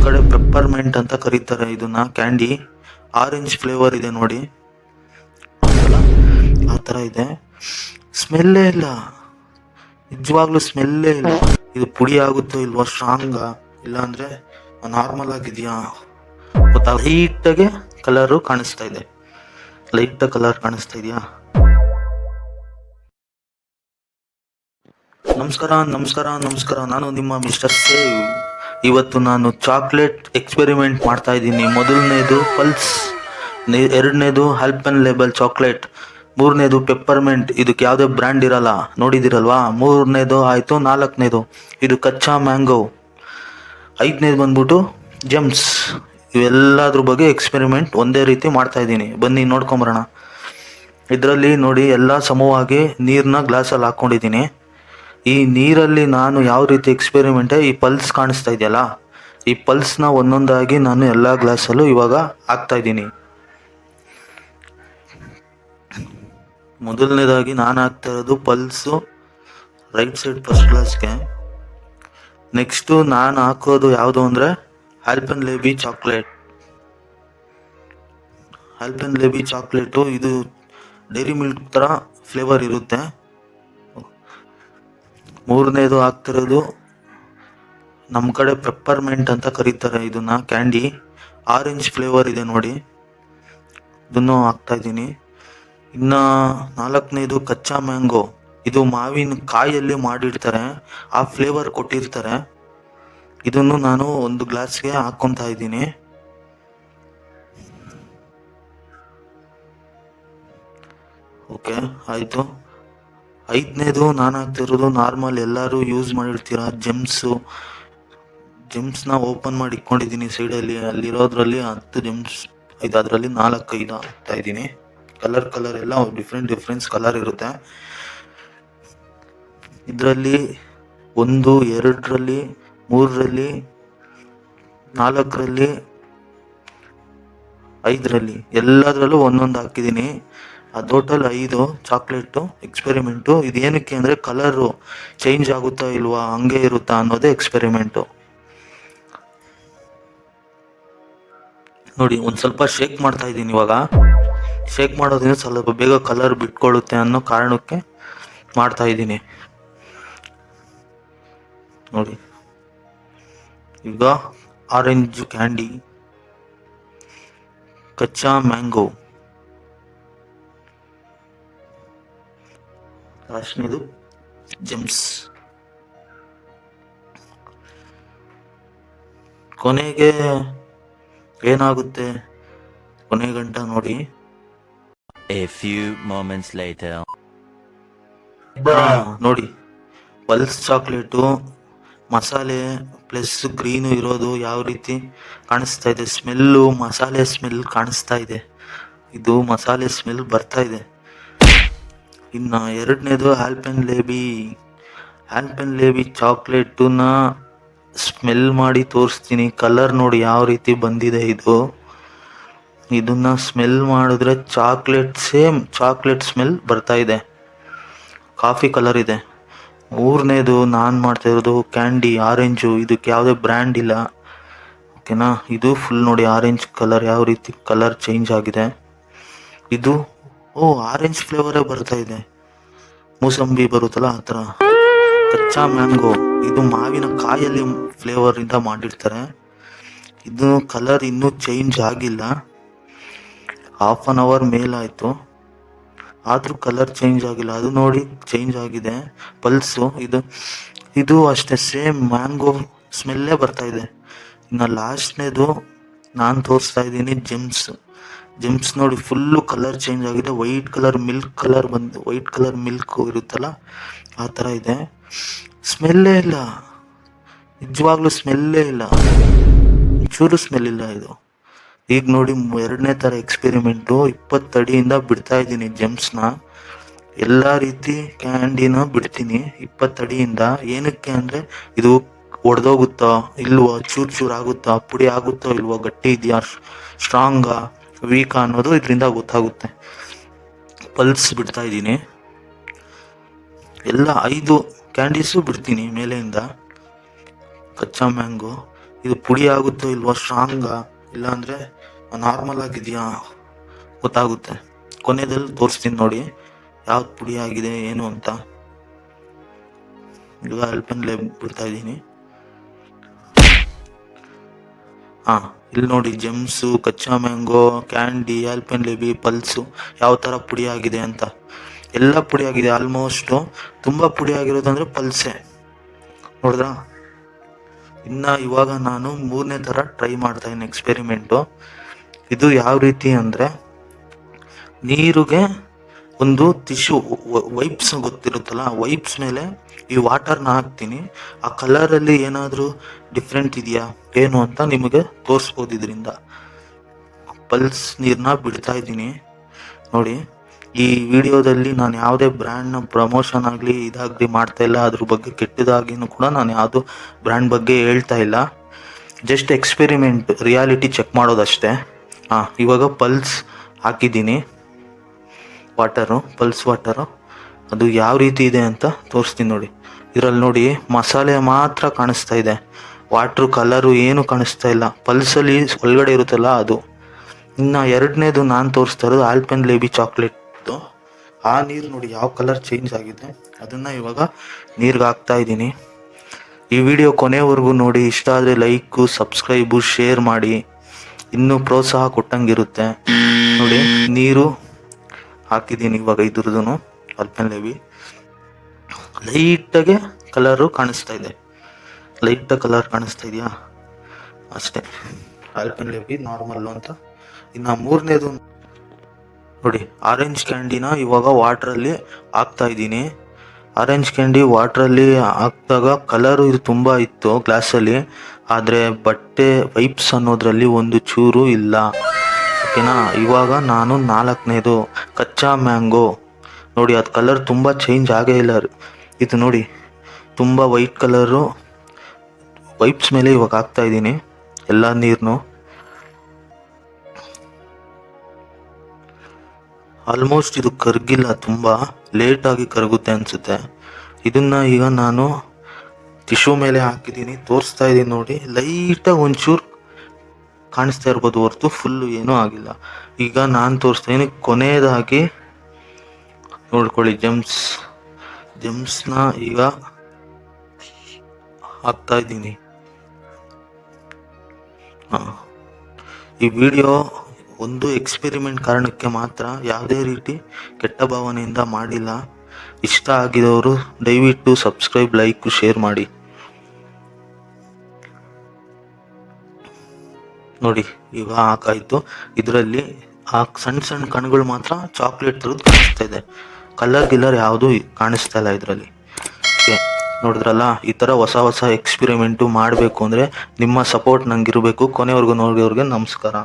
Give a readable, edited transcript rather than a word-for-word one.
ಕಡೆ ಪೆಪ್ಪರ್ಮೆಂಟ್ ಅಂತ ಕರೀತಾರೆ ಇದನ್ನ. ಕ್ಯಾಂಡಿ ಆರೆಂಜ್ ಫ್ಲೇವರ್ ಇದೆ ನೋಡಿ, ಆ ಥರ ಇದೆ. ಸ್ಮೆಲ್ಲೇ ಇಲ್ಲ, ನಿಜವಾಗ್ಲೂ ಸ್ಮೆಲ್ಲೇ ಇಲ್ಲ. ಇದು ಪುಡಿ ಆಗುತ್ತೋ ಇಲ್ವಾ, ಸ್ಟ್ರಾಂಗ ಇಲ್ಲ ಅಂದ್ರೆ ನಾರ್ಮಲ್ ಆಗಿದೆಯಾ ಗೊತ್ತಾ. ಲೈಟಾಗೆ ಕಲರು ಕಾಣಿಸ್ತಾ ಇದೆ, ಲೈಟ್ ಕಲರ್ ಕಾಣಿಸ್ತಾ ಇದೆಯಾ. ನಮಸ್ಕಾರ, ನಾನು ನಿಮ್ಮ ಮಿಸ್ಟರ್ ಸೇವ್. ಇವತ್ತು ನಾನು ಚಾಕ್ಲೇಟ್ ಎಕ್ಸ್ಪೆರಿಮೆಂಟ್ ಮಾಡ್ತಾ ಇದ್ದೀನಿ. ಮೊದಲನೇದು ಪಲ್ಸ್, ಎರಡನೇದು ಆಲ್ಪೆನ್ಲಿಬೆ ಚಾಕ್ಲೇಟ್, ಮೂರನೇದು ಪೆಪ್ಪರ್ಮೆಂಟ್. ಇದಕ್ಕೆ ಯಾವುದೇ ಬ್ರ್ಯಾಂಡ್ ಇರಲ್ಲ, ನೋಡಿದಿರಲ್ವಾ. ಮೂರನೇದು ಆಯಿತು. ನಾಲ್ಕನೇದು ಇದು ಕಚ್ಚಾ ಮ್ಯಾಂಗೋ. ಐದನೇದು ಬಂದ್ಬಿಟ್ಟು ಜೆಮ್ಸ್. ಇವೆಲ್ಲದ್ರ ಬಗ್ಗೆ ಎಕ್ಸ್ಪೆರಿಮೆಂಟ್ ಒಂದೇ ರೀತಿ ಮಾಡ್ತಾ ಇದ್ದೀನಿ. ಬನ್ನಿ ನೋಡ್ಕೊಂಬರೋಣ. ಇದರಲ್ಲಿ ನೋಡಿ ಎಲ್ಲ ಸಮವಾಗಿ ನೀರನ್ನ ಗ್ಲಾಸಲ್ಲಿ ಹಾಕ್ಕೊಂಡಿದ್ದೀನಿ. ಈ ನೀರಲ್ಲಿ ನಾನು ಯಾವ ರೀತಿ ಎಕ್ಸ್ಪೆರಿಮೆಂಟೇ, ಈ ಪಲ್ಸ್ ಕಾಣಿಸ್ತಾ ಇದೆಯಲ್ಲ, ಈ ಪಲ್ಸ್ನ ಒಂದೊಂದಾಗಿ ನಾನು ಎಲ್ಲ ಗ್ಲಾಸಲ್ಲೂ ಇವಾಗ ಹಾಕ್ತಾ ಇದ್ದೀನಿ. ಮೊದಲನೇದಾಗಿ ನಾನು ಹಾಕ್ತಾ ಇರೋದು ಪಲ್ಸು ರೈಟ್ ಸೈಡ್ ಫಸ್ಟ್ ಗ್ಲಾಸ್ಗೆ. ನೆಕ್ಸ್ಟು ನಾನು ಹಾಕೋದು ಯಾವುದು ಅಂದರೆ ಆಲ್ಪೆನ್ಲಿಬೆ ಚಾಕ್ಲೇಟು. ಇದು ಡೈರಿ ಮಿಲ್ಕ್ ಥರ ಫ್ಲೇವರ್ ಇರುತ್ತೆ. ಮೂರನೇದು ಹಾಕ್ತಿರೋದು ನಮ್ಮ ಕಡೆ ಪೆಪ್ಪರ್ಮೆಂಟ್ ಅಂತ ಕರೀತಾರೆ ಇದನ್ನ. ಕ್ಯಾಂಡಿ ಆರೆಂಜ್ ಫ್ಲೇವರ್ ಇದೆ ನೋಡಿ, ಇದನ್ನು ಹಾಕ್ತಾ ಇದ್ದೀನಿ. ಇನ್ನು ನಾಲ್ಕನೇದು ಕಚ್ಚಾ ಮ್ಯಾಂಗೋ. ಇದು ಮಾವಿನ ಕಾಯಲ್ಲಿ ಮಾಡಿರ್ತಾರೆ, ಆ ಫ್ಲೇವರ್ ಕೊಟ್ಟಿರ್ತಾರೆ. ಇದನ್ನು ನಾನು ಒಂದು ಗ್ಲಾಸ್ಗೆ ಹಾಕ್ಕೊತಾ ಇದ್ದೀನಿ. ಓಕೆ ಆಯಿತು. ಐದನೇದು ನಾನು ಹಾಕ್ತಿರೋದು ನಾರ್ಮಲ್ ಎಲ್ಲರೂ ಯೂಸ್ ಮಾಡಿರ್ತೀರ ಜೆಮ್ಸ್ನ ಓಪನ್ ಮಾಡಿ ಇಟ್ಕೊಂಡಿದ್ದೀನಿ ಸೈಡಲ್ಲಿ. ಅಲ್ಲಿರೋದ್ರಲ್ಲಿ 10 ಜೆಮ್ಸ್ ಇದು, ಅದರಲ್ಲಿ 4-5 ಹಾಕ್ತಾ ಇದ್ದೀನಿ. ಕಲರ್ ಎಲ್ಲ ಡಿಫ್ರೆನ್ಸ್ ಕಲರ್ ಇರುತ್ತೆ. ಇದರಲ್ಲಿ 1, 2ರಲ್ಲಿ, 3ರಲ್ಲಿ, 4ರಲ್ಲಿ, 5ರಲ್ಲಿ ಎಲ್ಲದರಲ್ಲೂ ಒಂದೊಂದು ಹಾಕಿದ್ದೀನಿ. Total 5 chocolate experiment. ಇದೇನಕ್ಕೆ ಅಂದರೆ ಕಲರು ಚೇಂಜ್ ಆಗುತ್ತಾ ಇಲ್ವಾ, ಹಂಗೆ ಇರುತ್ತಾ ಅನ್ನೋದೇ ಎಕ್ಸ್ಪೆರಿಮೆಂಟು. ನೋಡಿ, ಒಂದು ಸ್ವಲ್ಪ ಶೇಕ್ ಮಾಡ್ತಾ ಇದ್ದೀನಿ ಇವಾಗ. ಶೇಕ್ ಮಾಡೋದ್ರಿಂದ ಸ್ವಲ್ಪ ಬೇಗ ಕಲರ್ ಬಿಟ್ಕೊಳ್ಳುತ್ತೆ ಅನ್ನೋ ಕಾರಣಕ್ಕೆ ಮಾಡ್ತಾ ಇದ್ದೀನಿ. ನೋಡಿ, ಈಗ ಆರೆಂಜ್ ಕ್ಯಾಂಡಿ, ಕಚ್ಚಾ ಮ್ಯಾಂಗೋ, ಲಾಸ್ಟ್ನೇದು ಜೆಮ್ಸ್. ಕೊನೆಗೆ ಏನಾಗುತ್ತೆ ಕೊನೆ ಗಂಟ ನೋಡಿ. A few moments later. ನೋಡಿ, ಪಲ್ಸ್ ಚಾಕ್ಲೇಟು ಮಸಾಲೆ ಪ್ಲಸ್ ಗ್ರೀನು ಇರೋದು ಯಾವ ರೀತಿ ಕಾಣಿಸ್ತಾ ಇದೆ. ಸ್ಮೆಲ್ಲು ಮಸಾಲೆ ಸ್ಮೆಲ್ ಕಾಣಿಸ್ತಾ ಇದೆ, ಇದು ಮಸಾಲೆ ಸ್ಮೆಲ್ ಬರ್ತಾ ಇದೆ. ಇನ್ನು ಎರಡನೇದು ಆಲ್ಪೆನ್ಲಿಬೆ ಚಾಕ್ಲೇಟನ್ನ ಸ್ಮೆಲ್ ಮಾಡಿ ತೋರಿಸ್ತೀನಿ. ಕಲರ್ ನೋಡಿ ಯಾವ ರೀತಿ ಬಂದಿದೆ. ಇದನ್ನ ಸ್ಮೆಲ್ ಮಾಡಿದ್ರೆ ಚಾಕ್ಲೇಟ್ ಸ್ಮೆಲ್ ಬರ್ತಾ ಇದೆ, ಕಾಫಿ ಕಲರ್ ಇದೆ. ಮೂರನೇದು ನಾನು ಮಾಡ್ತಾ ಇರೋದು ಕ್ಯಾಂಡಿ ಆರೆಂಜು. ಇದಕ್ಕೆ ಯಾವುದೇ ಬ್ರ್ಯಾಂಡ್ ಇಲ್ಲ, ಓಕೆನಾ. ಇದು ಫುಲ್ ನೋಡಿ ಆರೆಂಜ್ ಕಲರ್ ಯಾವ ರೀತಿ ಕಲರ್ ಚೇಂಜ್ ಆಗಿದೆ. ಇದು ಆರೆಂಜ್ ಫ್ಲೇವರೇ ಬರ್ತಾ ಇದೆ, ಮೂಸಂಬಿ ಬರುತ್ತಲ್ಲ ಆ ಥರ. ಕಚ್ಚಾ ಮ್ಯಾಂಗೋ, ಇದು ಮಾವಿನ ಕಾಯಲ್ಲಿ ಫ್ಲೇವರ್ ಇಂದ ಮಾಡಿರ್ತಾರೆ. ಇದು ಕಲರ್ ಇನ್ನೂ ಚೇಂಜ್ ಆಗಿಲ್ಲ, 1/2 hour ಮೇಲಾಯಿತು, ಆದರೂ ಕಲರ್ ಚೇಂಜ್ ಆಗಿಲ್ಲ. ಅದು ನೋಡಿ ಚೇಂಜ್ ಆಗಿದೆ. ಪಲ್ಸು ಇದು ಅಷ್ಟೇ ಸೇಮ್ ಮ್ಯಾಂಗೋ ಸ್ಮೆಲ್ಲೇ ಬರ್ತಾ ಇದೆ. ಇನ್ನು ಲಾಸ್ಟ್ನೇದು ನಾನು ತೋರಿಸ್ತಾ ಇದ್ದೀನಿ ಜೆಮ್ಸ್ ನೋಡಿ, ಫುಲ್ಲು ಕಲರ್ ಚೇಂಜ್ ಆಗಿದೆ. ವೈಟ್ ಕಲರ್ ಮಿಲ್ಕ್ ಇರುತ್ತಲ್ಲ ಆ ಥರ ಇದೆ. ಸ್ಮೆಲ್ಲೇ ಇಲ್ಲ, ನಿಜವಾಗ್ಲೂ ಸ್ಮೆಲ್ಲೇ ಇಲ್ಲ, ಚೂರು ಸ್ಮೆಲ್ ಇಲ್ಲ ಇದು. ಈಗ ನೋಡಿ, ಎರಡನೇ ಥರ ಎಕ್ಸ್ಪೆರಿಮೆಂಟು. 20 ಅಡಿಯಿಂದ ಬಿಡ್ತಾ ಇದ್ದೀನಿ ಜೆಮ್ಸ್ನ. ಎಲ್ಲ ರೀತಿ ಕ್ಯಾಂಡಿನ ಬಿಡ್ತೀನಿ 20 ಅಡಿಯಿಂದ. ಏನಕ್ಕೆ ಅಂದರೆ ಇದು ಒಡೆದೋಗುತ್ತಾ ಇಲ್ವೋ, ಚೂರು ಆಗುತ್ತಾ, ಪುಡಿ ಆಗುತ್ತೋ ಇಲ್ವೋ, ಗಟ್ಟಿ ಇದೆಯಾ, ಸ್ಟ್ರಾಂಗಾ, ವೀಕಾ ಅನ್ನೋದು ಇದರಿಂದ ಗೊತ್ತಾಗುತ್ತೆ. ಪಲ್ಸ್ ಬಿಡ್ತಾ ಇದ್ದೀನಿ, ಎಲ್ಲ 5 ಕ್ಯಾಂಡೀಸು ಬಿಡ್ತೀನಿ ಮೇಲೆಯಿಂದ. ಕಚ್ಚಾ ಮ್ಯಾಂಗೋ ಇದು ಪುಡಿ ಆಗುತ್ತೋ ಇಲ್ವೋ, ಸ್ಟ್ರಾಂಗಾ ಇಲ್ಲಾಂದರೆ ನಾರ್ಮಲ್ ಆಗಿದೆಯಾ ಗೊತ್ತಾಗುತ್ತೆ. ಕೊನೆಯಲ್ಲಿ ತೋರಿಸ್ತೀನಿ ನೋಡಿ ಯಾವ್ದು ಪುಡಿ ಆಗಿದೆ ಏನು ಅಂತ. ಈಗ ಅಲ್ಪೆನ್ಲೇ ಬಿಡ್ತಾ ಇದ್ದೀನಿ. ಹಾಂ, ಇಲ್ಲಿ ನೋಡಿ ಜೆಮ್ಸು, ಕಚ್ಚಾ ಮ್ಯಾಂಗೋ, ಕ್ಯಾಂಡಿ, ಆಲ್ಪೆನ್ಲಿಬೆ, ಪಲ್ಸು ಯಾವ ಥರ ಪುಡಿ ಆಗಿದೆ ಅಂತ. ಎಲ್ಲ ಪುಡಿ ಆಗಿದೆ ಆಲ್ಮೋಸ್ಟು. ತುಂಬ ಪುಡಿ ಆಗಿರೋದಂದರೆ ಪಲ್ಸೆ. ನೋಡಿದ್ರಾ? ಇನ್ನು ಇವಾಗ ನಾನು 3ನೇ ಥರ ಟ್ರೈ ಮಾಡ್ತಾಯಿದ್ದೀನಿ ಎಕ್ಸ್ಪೆರಿಮೆಂಟು. ಇದು ಯಾವ ರೀತಿ ಅಂದರೆ, ನೀರಿಗೆ ಒಂದು ಟಿಶ್ಯೂ ವೈಪ್ಸ್ ಗೊತ್ತಿರುತ್ತಲ್ಲ, ವೈಪ್ಸ್ ಮೇಲೆ ಈ ವಾಟರ್ನ ಹಾಕ್ತೀನಿ. ಆ ಕಲರಲ್ಲಿ ಏನಾದರೂ ಡಿಫ್ರೆಂಟ್ ಇದೆಯಾ ಏನು ಅಂತ ನಿಮಗೆ ತೋರಿಸ್ಬೋದು. ಇದರಿಂದ ಪಲ್ಸ್ ನೀರನ್ನ ಬಿಡ್ತಾ ಇದ್ದೀನಿ ನೋಡಿ. ಈ ವಿಡಿಯೋದಲ್ಲಿ ನಾನು ಯಾವುದೇ ಬ್ರ್ಯಾಂಡ್ನ ಪ್ರಮೋಷನ್ ಆಗಲಿ ಇದಾಗಲಿ ಮಾಡ್ತಾ ಇಲ್ಲ. ಅದ್ರ ಬಗ್ಗೆ ಕೆಟ್ಟದಾಗಿನೂ ಕೂಡ ನಾನು ಯಾವುದು ಬ್ರ್ಯಾಂಡ್ ಬಗ್ಗೆ ಹೇಳ್ತಾ ಇಲ್ಲ. ಜಸ್ಟ್ ಎಕ್ಸ್ಪೆರಿಮೆಂಟ್, ರಿಯಾಲಿಟಿ ಚೆಕ್ ಮಾಡೋದಷ್ಟೇ. ಇವಾಗ ಪಲ್ಸ್ ಹಾಕಿದ್ದೀನಿ, ಪಲ್ಸ್ ವಾಟರು. ಅದು ಯಾವ ರೀತಿ ಇದೆ ಅಂತ ತೋರಿಸ್ತೀನಿ ನೋಡಿ. ಇದರಲ್ಲಿ ನೋಡಿ ಮಸಾಲೆ ಮಾತ್ರ ಕಾಣಿಸ್ತಾ ಇದೆ, ವಾಟ್ರು ಕಲರು ಏನು ಕಾಣಿಸ್ತಾ ಇಲ್ಲ. ಪಲ್ಸಲ್ಲಿ ಒಳಗಡೆ ಇರುತ್ತಲ್ಲ ಅದು. ಇನ್ನು 2ನೇದು ನಾನು ತೋರಿಸ್ತಾ ಇರೋದು ಆಲ್ಪೆನ್ಲಿಬೆ ಚಾಕ್ಲೇಟ್ದು. ಆ ನೀರು ನೋಡಿ ಯಾವ ಕಲರ್ ಚೇಂಜ್ ಆಗಿದೆ. ಅದನ್ನು ಇವಾಗ ನೀರಿಗೆ ಹಾಕ್ತಾ ಇದ್ದೀನಿ. ಈ ವಿಡಿಯೋ ಕೊನೆವರೆಗೂ ನೋಡಿ. ಇಷ್ಟ ಆದರೆ ಲೈಕು, ಸಬ್ಸ್ಕ್ರೈಬು, ಶೇರ್ ಮಾಡಿ, ಇನ್ನೂ ಪ್ರೋತ್ಸಾಹ ಕೊಟ್ಟಂಗಿರುತ್ತೆ ನೋಡಿ. ನೀರು ಹಾಕಿದ್ದೀನಿ ಇವಾಗ. ಇದ್ರದ್ದು ಆಲ್ಪೆನ್ಲಿಬೆ ಲೈಟಾಗೆ ಕಲರು ಕಾಣಿಸ್ತಾ ಇದೆ. ಲೈಟಾಗಿ ಕಲರ್ ಕಾಣಿಸ್ತಾ ಇದೆಯಾ ಅಷ್ಟೇ. ಆಲ್ಪೆನ್ಲಿಬೆ ನಾರ್ಮಲ್ಲು ಅಂತ. ಇನ್ನು 3ನೇದು ನೋಡಿ, ಆರೆಂಜ್ ಕ್ಯಾಂಡಿನ ಇವಾಗ ವಾಟ್ರಲ್ಲಿ ಹಾಕ್ತಾ ಇದ್ದೀನಿ. ಆರೆಂಜ್ ಕ್ಯಾಂಡಿ ವಾಟ್ರಲ್ಲಿ ಹಾಕಿದಾಗ ಕಲರು ಇದು ತುಂಬ ಇತ್ತು ಗ್ಲಾಸಲ್ಲಿ, ಆದರೆ ಬಟ್ಟೆ ವೈಪ್ಸ್ ಅನ್ನೋದ್ರಲ್ಲಿ ಒಂದು ಚೂರು ಇಲ್ಲ. ಓಕೆನಾ? ಇವಾಗ ನಾನು 4ನೇದು ಕಚ್ಚಾ ಮ್ಯಾಂಗೋ ನೋಡಿ. ಅದು ಕಲರ್ ತುಂಬ ಚೇಂಜ್ ಆಗೇ ಇಲ್ಲ. ಇದು ನೋಡಿ ತುಂಬ ವೈಟ್ ಕಲರು ವೈಪ್ಸ್ ಮೇಲೆ ಇವಾಗ ಹಾಕ್ತಾ ಇದ್ದೀನಿ ಎಲ್ಲ ನೀರನ್ನು. ಆಲ್ಮೋಸ್ಟ್ ಇದು ಕರಗಿಲ್ಲ, ತುಂಬ ಲೇಟಾಗಿ ಕರಗುತ್ತೆ ಅನಿಸುತ್ತೆ. ಇದನ್ನು ಈಗ ನಾನು ಟಿಶ್ಯೂ ಮೇಲೆ ಹಾಕಿದ್ದೀನಿ, ತೋರಿಸ್ತಾ ಇದ್ದೀನಿ ನೋಡಿ. ಲೈಟಾಗಿ ಒಂಚೂರು ಕಾಣಿಸ್ತಾ ಇರ್ಬೋದು ಹೊರತು ಫುಲ್ಲು ಏನೂ ಆಗಿಲ್ಲ. ಈಗ ನಾನು ತೋರಿಸ್ತಾ ಇದ್ದೀನಿ ಕೊನೆಯದಾಗಿ ನೋಡ್ಕೊಳ್ಳಿ. ಜೆಮ್ಸ್ನ ಈಗ ಹಾಕ್ತಾ ಇದ್ದೀನಿ. ಈ ವಿಡಿಯೋ ಒಂದು ಎಕ್ಸ್ಪೆರಿಮೆಂಟ್ ಕಾರಣಕ್ಕೆ ಮಾತ್ರ, ಯಾವುದೇ ರೀತಿ ಕೆಟ್ಟ ಭಾವನೆಯಿಂದ ಮಾಡಿಲ್ಲ. ಇಷ್ಟ ಆಗಿದವರು ದಯವಿಟ್ಟು ಸಬ್ಸ್ಕ್ರೈಬ್, ಲೈಕ್, ಶೇರ್ ಮಾಡಿ ನೋಡಿ. ಈಗ ಹಾಕಾಯಿತು. ಇದರಲ್ಲಿ ಆ ಸಣ್ಣ ಕಣಗಳು ಮಾತ್ರ ಚಾಕ್ಲೇಟ್ ಥರದ್ದು ಕಾಣಿಸ್ತಾ ಇದೆ. ಕಲರ್ ಯಾವುದೂ ಕಾಣಿಸ್ತಾ ಇಲ್ಲ ಇದರಲ್ಲಿ. ಓಕೆ, ನೋಡಿದ್ರಲ್ಲ? ಈ ಥರ ಹೊಸ ಎಕ್ಸ್ಪೆರಿಮೆಂಟು ಮಾಡಬೇಕು ಅಂದರೆ ನಿಮ್ಮ ಸಪೋರ್ಟ್ ನಂಗೆ ಇರಬೇಕು. ಕೊನೆವರೆಗೂ ನೋಡಿದವ್ರಿಗೆ ನಮಸ್ಕಾರ.